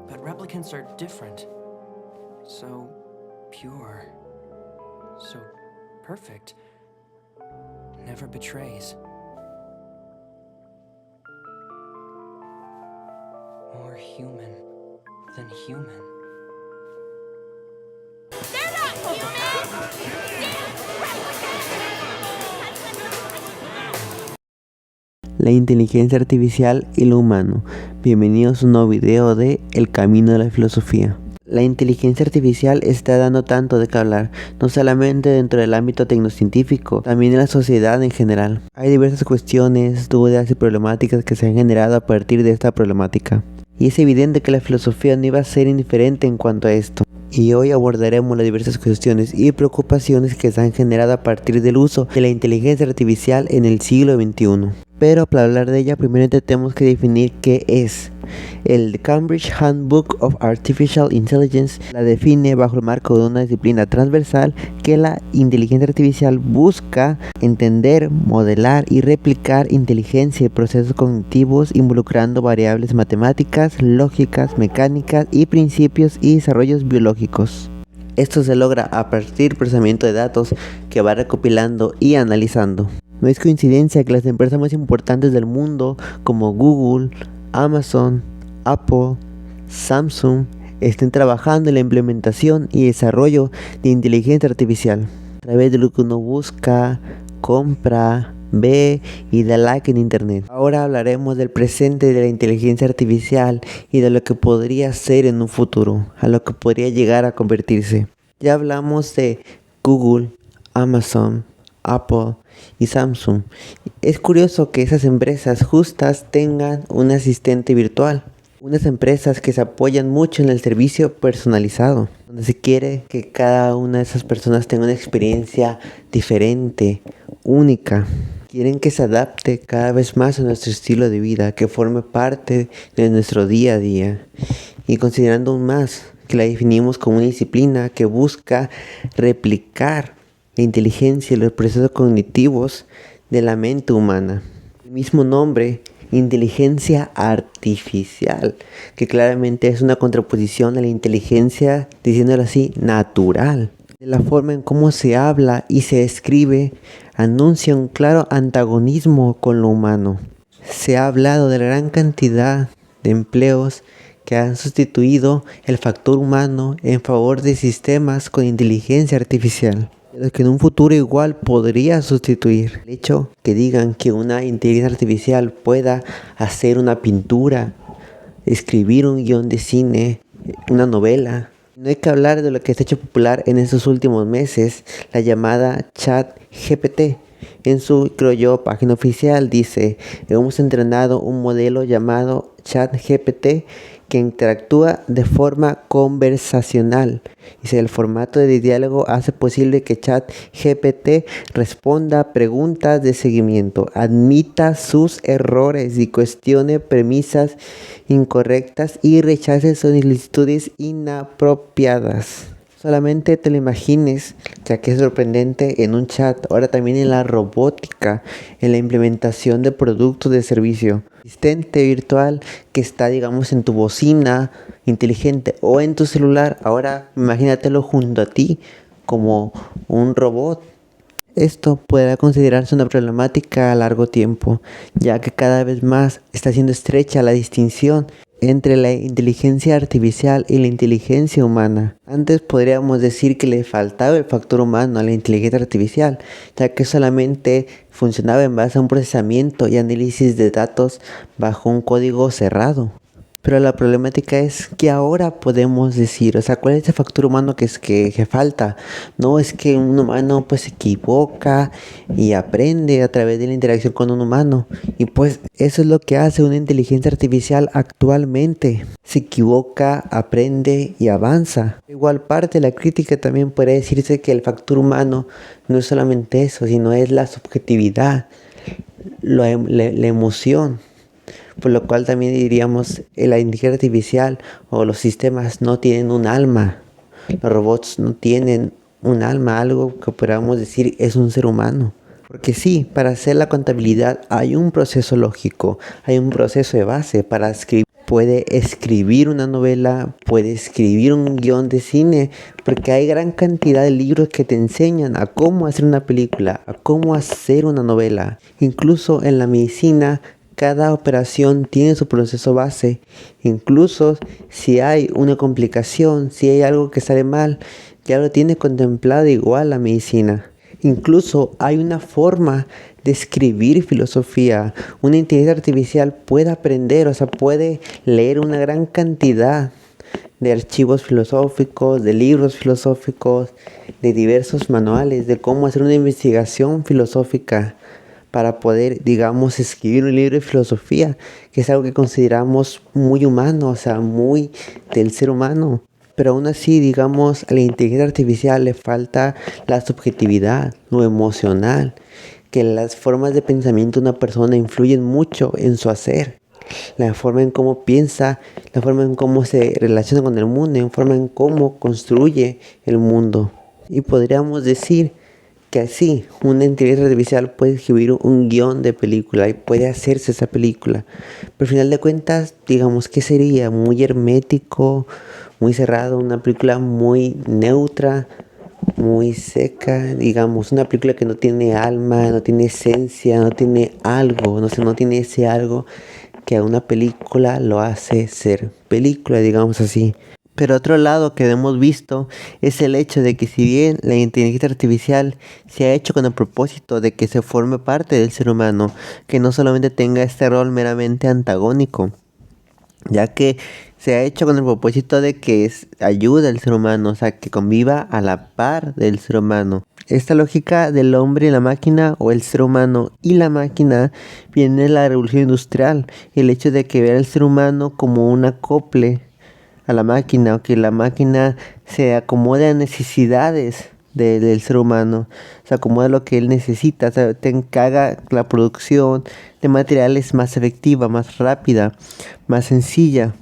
But replicants are different. So pure. So perfect. Never betrays. More human than human. They're not human! Damn La inteligencia artificial y lo humano. Bienvenidos a un nuevo video de El Camino de la Filosofía. La inteligencia artificial está dando tanto de qué hablar, no solamente dentro del ámbito tecnocientífico, también en la sociedad en general. Hay diversas cuestiones, dudas y problemáticas que se han generado a partir de esta problemática. Y es evidente que la filosofía no iba a ser indiferente en cuanto a esto. Y hoy abordaremos las diversas cuestiones y preocupaciones que se han generado a partir del uso de la inteligencia artificial en el siglo XXI. Pero para hablar de ella, primero tenemos que definir qué es. El Cambridge Handbook of Artificial Intelligence la define bajo el marco de una disciplina transversal que la inteligencia artificial busca entender, modelar y replicar inteligencia y procesos cognitivos involucrando variables matemáticas, lógicas, mecánicas y principios y desarrollos biológicos. Esto se logra a partir del procesamiento de datos que va recopilando y analizando. No es coincidencia que las empresas más importantes del mundo como Google, Amazon, Apple, Samsung estén trabajando en la implementación y desarrollo de inteligencia artificial a través de lo que uno busca, compra, ve y da like en internet. Ahora hablaremos del presente de la inteligencia artificial y de lo que podría ser en un futuro, a lo que podría llegar a convertirse. Ya hablamos de Google, Amazon, Apple y Samsung. Es curioso que esas empresas justas tengan un asistente virtual. Unas empresas que se apoyan mucho en el servicio personalizado, donde se quiere que cada una de esas personas tenga una experiencia diferente, única. Quieren que se adapte cada vez más a nuestro estilo de vida, que forme parte de nuestro día a día. Y considerando aún más que la definimos como una disciplina que busca replicar la inteligencia y los procesos cognitivos de la mente humana. El mismo nombre, inteligencia artificial, que claramente es una contraposición a la inteligencia, diciéndolo así, natural. De la forma en cómo se habla y se escribe, anuncia un claro antagonismo con lo humano. Se ha hablado de la gran cantidad de empleos que han sustituido el factor humano en favor de sistemas con inteligencia artificial, de los que en un futuro igual podría sustituir. El hecho que digan que una inteligencia artificial pueda hacer una pintura, escribir un guión de cine, una novela. No hay que hablar de lo que se ha hecho popular en estos últimos meses, la llamada ChatGPT. En su, creo yo, página oficial dice: hemos entrenado un modelo llamado ChatGPT que interactúa de forma conversacional. Dice, el formato de diálogo hace posible que ChatGPT responda preguntas de seguimiento, admita sus errores y cuestione premisas incorrectas y rechace solicitudes inapropiadas. Solamente te lo imagines, ya que es sorprendente en un chat, ahora también en la robótica, en la implementación de productos de servicio. Asistente virtual que está, digamos, en tu bocina inteligente o en tu celular, ahora imagínatelo junto a ti como un robot. Esto podrá considerarse una problemática a largo tiempo, ya que cada vez más está siendo estrecha la distinción entre la inteligencia artificial y la inteligencia humana. Antes podríamos decir que le faltaba el factor humano a la inteligencia artificial, ya que solamente funcionaba en base a un procesamiento y análisis de datos bajo un código cerrado. Pero la problemática es que ahora podemos decir, o sea, ¿cuál es el factor humano que falta? No, es que un humano pues se equivoca y aprende a través de la interacción con un humano. Y pues eso es lo que hace una inteligencia artificial actualmente. Se equivoca, aprende y avanza. Igual parte de la crítica también podría decirse que el factor humano no es solamente eso, sino es la subjetividad, la emoción. Por lo cual también diríamos la inteligencia artificial o los sistemas no tienen un alma. Los robots no tienen un alma, algo que podamos decir es un ser humano. Porque sí, para hacer la contabilidad hay un proceso lógico, hay un proceso de base para escribir puede escribir una novela, puede escribir un guión de cine, porque hay gran cantidad de libros que te enseñan a cómo hacer una película, a cómo hacer una novela. Incluso en la medicina, cada operación tiene su proceso base. Incluso si hay una complicación, si hay algo que sale mal, ya lo tiene contemplado igual la medicina. Incluso hay una forma de escribir filosofía. Una inteligencia artificial puede aprender, puede leer una gran cantidad de archivos filosóficos, de libros filosóficos, de diversos manuales, de cómo hacer una investigación filosófica para poder, digamos, escribir un libro de filosofía, que es algo que consideramos muy humano, muy del ser humano. Pero aún así, digamos, a la inteligencia artificial le falta la subjetividad, lo emocional, que las formas de pensamiento de una persona influyen mucho en su hacer. La forma en cómo piensa, la forma en cómo se relaciona con el mundo, la forma en cómo construye el mundo. Y podríamos decir que así, una inteligencia artificial puede escribir un guión de película y puede hacerse esa película. Pero al final de cuentas, digamos, ¿qué sería? Muy hermético, muy cerrado, una película muy neutra, muy seca, digamos, una película que no tiene alma, no tiene esencia, no tiene algo, no tiene ese algo que a una película lo hace ser película, digamos así. Pero otro lado que hemos visto es el hecho de que si bien la inteligencia artificial se ha hecho con el propósito de que se forme parte del ser humano, que no solamente tenga este rol meramente antagónico, ya que se ha hecho con el propósito de que ayude al ser humano, que conviva a la par del ser humano. Esta lógica del hombre y la máquina, o el ser humano y la máquina, viene de la revolución industrial. El hecho de que ver al ser humano como un acople a la máquina, o que la máquina se acomode a necesidades del ser humano, se acomoda a lo que él necesita, que haga la producción de materiales más efectiva, más rápida, más sencilla,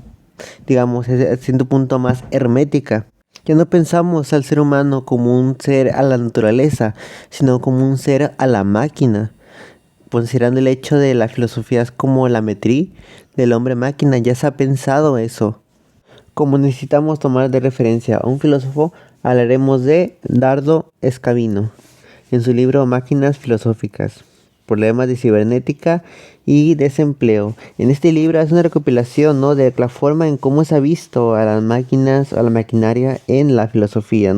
digamos, a cierto punto más hermética. Ya no pensamos al ser humano como un ser a la naturaleza, sino como un ser a la máquina. Considerando el hecho de las filosofías como la metría del hombre-máquina, ya se ha pensado eso. Como necesitamos tomar de referencia a un filósofo, hablaremos de Dardo Escavino, en su libro Máquinas Filosóficas, Problemas de Cibernética y Desempleo. En este libro es una recopilación, de la forma en cómo se ha visto a las máquinas, a la maquinaria en la filosofía,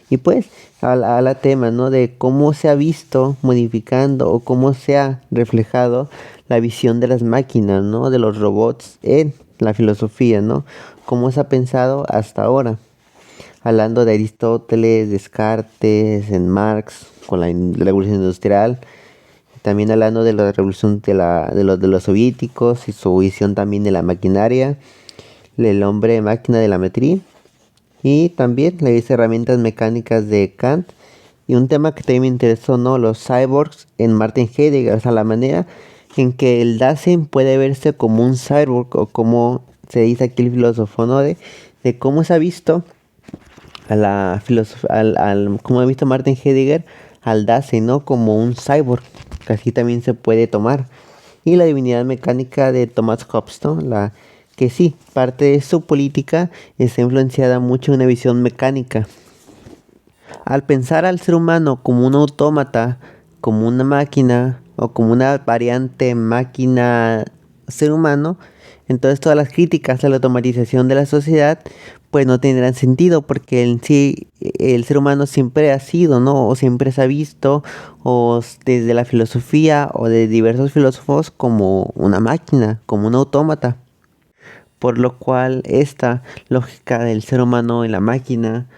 Y pues habla tema, de cómo se ha visto modificando o cómo se ha reflejado la visión de las máquinas, de los robots en la filosofía, cómo se ha pensado hasta ahora. Hablando de Aristóteles, Descartes, en Marx, con la revolución industrial. También hablando de la revolución de los soviéticos y su visión también de la maquinaria, el hombre máquina de la metría. Y también las herramientas mecánicas de Kant. Y un tema que también me interesó, los cyborgs en Martin Heidegger, la manera en que el Dasein puede verse como un cyborg, o como se dice aquí el filósofo, de cómo se ha visto como ha visto Martin Heidegger al Dasein, como un cyborg, que así también se puede tomar. Y la divinidad mecánica de Thomas Hobbes, que sí, parte de su política está influenciada mucho en una visión mecánica. Al pensar al ser humano como un autómata, como una máquina, o como una variante máquina-ser humano, entonces todas las críticas a la automatización de la sociedad pues no tendrán sentido, porque en sí el ser humano siempre ha sido, o siempre se ha visto, o desde la filosofía o de diversos filósofos, como una máquina, como un autómata. Por lo cual esta lógica del ser humano y la máquina,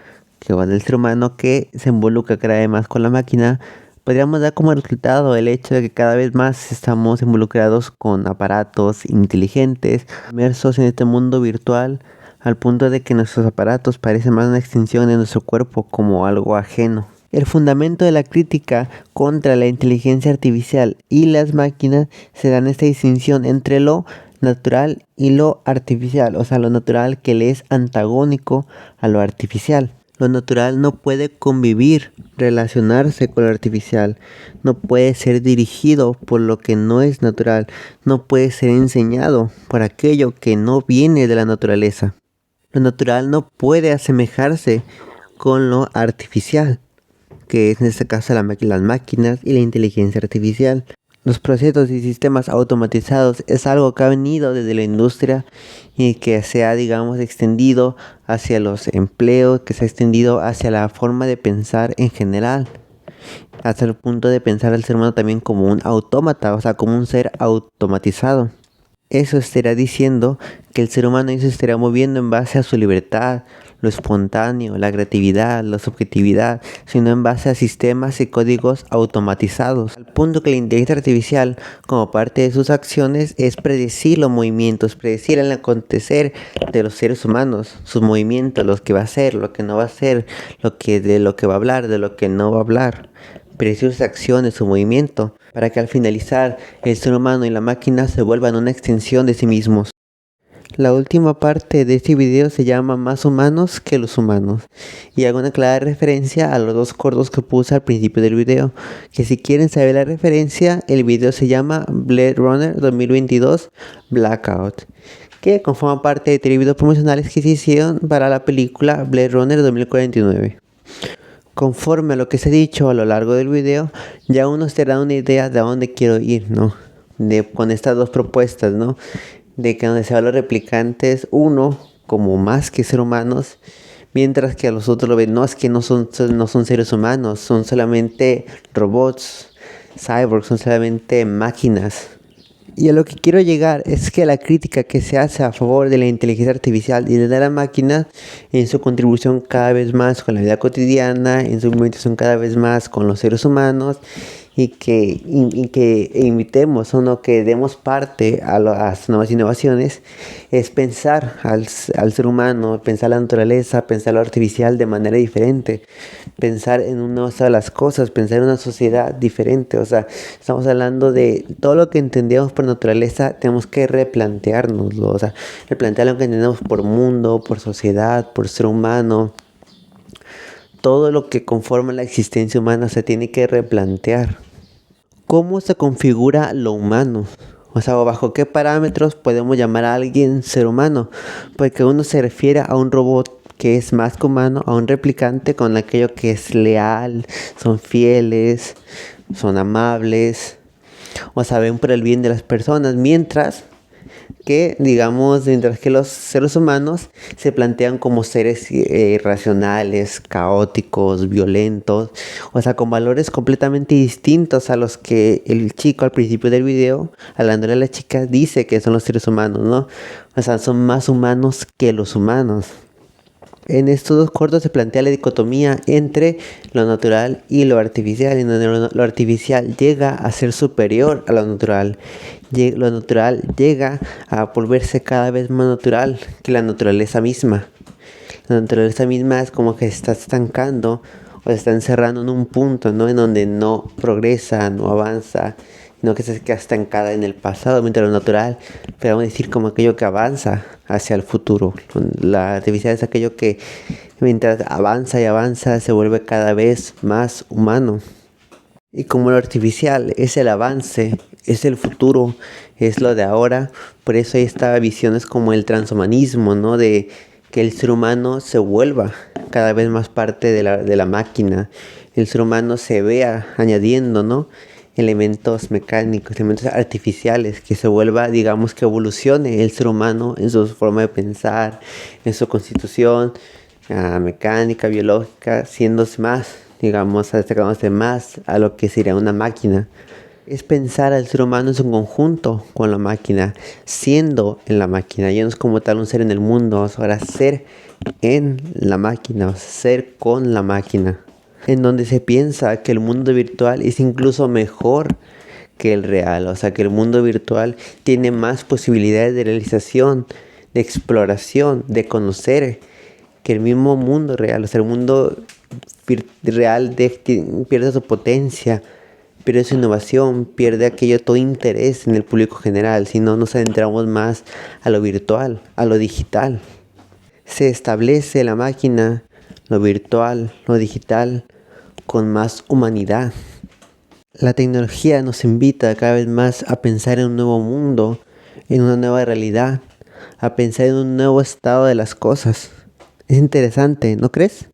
del ser humano que se involucra cada vez más con la máquina, podríamos dar como resultado el hecho de que cada vez más estamos involucrados con aparatos inteligentes, inmersos en este mundo virtual, al punto de que nuestros aparatos parecen más una extensión de nuestro cuerpo, como algo ajeno. El fundamento de la crítica contra la inteligencia artificial y las máquinas se da en esta distinción entre lo natural y lo artificial, lo natural que le es antagónico a lo artificial. Lo natural no puede convivir, relacionarse con lo artificial, no puede ser dirigido por lo que no es natural, no puede ser enseñado por aquello que no viene de la naturaleza. Lo natural no puede asemejarse con lo artificial, que es en este caso las máquinas y la inteligencia artificial. Los procesos y sistemas automatizados es algo que ha venido desde la industria y que se ha, digamos, extendido hacia los empleos, que se ha extendido hacia la forma de pensar en general, hasta el punto de pensar al ser humano también como un autómata, o sea, como un ser automatizado. Eso estará diciendo que el ser humano se estará moviendo en base a su libertad, lo espontáneo, la creatividad, la subjetividad, sino en base a sistemas y códigos automatizados. Al punto que la inteligencia artificial, como parte de sus acciones, es predecir los movimientos, predecir el acontecer de los seres humanos, sus movimientos, lo que va a hacer, lo que no va a hacer, de lo que va a hablar, de lo que no va a hablar. Predecir sus acciones, su movimiento, para que al finalizar el ser humano y la máquina se vuelvan una extensión de sí mismos. La última parte de este video se llama Más humanos que los humanos y hago una clara referencia a los dos cortos que puse al principio del video, que si quieren saber la referencia, el video se llama Blade Runner 2022 Blackout, que conforma parte de 3 videos promocionales que se hicieron para la película Blade Runner 2049. Conforme a lo que se ha dicho a lo largo del video, ya uno se da una idea de a dónde quiero ir, ¿no? Con estas dos propuestas, ¿no? De que donde se va a los replicantes, uno, como más que ser humanos, mientras que a los otros lo ven, no, es que no son seres humanos, son solamente robots, cyborgs, son solamente máquinas. Y a lo que quiero llegar es que la crítica que se hace a favor de la inteligencia artificial y de la máquina en su contribución cada vez más con la vida cotidiana, en su implementación cada vez más con los seres humanos y que invitemos o no, que demos parte a las nuevas innovaciones, es pensar al ser humano, pensar la naturaleza, pensar lo artificial de manera diferente, pensar en un nuevo estado de las cosas, pensar en una sociedad diferente. O sea, estamos hablando de todo lo que entendemos por naturaleza, tenemos que replanteárnoslo, o sea, replantear lo que entendemos por mundo, por sociedad, por ser humano. Todo lo que conforma la existencia humana se tiene que replantear. ¿Cómo se configura lo humano? O sea, ¿bajo qué parámetros podemos llamar a alguien ser humano? Porque uno se refiere a un robot que es más que humano, a un replicante con aquello que es leal, son fieles, son amables, o saben por el bien de las personas, mientras que los seres humanos se plantean como seres irracionales, caóticos, violentos, o sea, con valores completamente distintos a los que el chico al principio del video, hablándole a la chica, dice que son los seres humanos, ¿no? O sea, son más humanos que los humanos. En estos dos cortos se plantea la dicotomía entre lo natural y lo artificial, en donde lo artificial llega a ser superior a lo natural. Lo natural llega a volverse cada vez más natural que la naturaleza misma. La naturaleza misma es como que se está estancando o se está encerrando en un punto, ¿no? En donde no progresa, no avanza, sino que se queda estancada en el pasado, mientras lo natural, podemos decir como aquello que avanza hacia el futuro. La artificial es aquello que mientras avanza y avanza se vuelve cada vez más humano. Y como lo artificial es el avance, es el futuro, es lo de ahora, por eso hay esta visión es como el transhumanismo, ¿no? De que el ser humano se vuelva cada vez más parte de la máquina. El ser humano se vea añadiendo, ¿no? Elementos mecánicos, elementos artificiales, que se vuelva, digamos, que evolucione el ser humano en su forma de pensar, en su constitución mecánica, biológica, siéndose más, digamos, acercándose más a lo que sería una máquina. Es pensar al ser humano en su conjunto con la máquina, siendo en la máquina. Ya no es como tal un ser en el mundo, ahora ser en la máquina, ser con la máquina. En donde se piensa que el mundo virtual es incluso mejor que el real, o sea que el mundo virtual tiene más posibilidades de realización, de exploración, de conocer que el mismo mundo real. O sea, el mundo real pierde su potencia, pierde su innovación, pierde aquello, todo interés en el público general, si no nos adentramos más a lo virtual, a lo digital. Se establece la máquina lo virtual, lo digital, con más humanidad. La tecnología nos invita cada vez más a pensar en un nuevo mundo, en una nueva realidad, a pensar en un nuevo estado de las cosas. Es interesante, ¿no crees?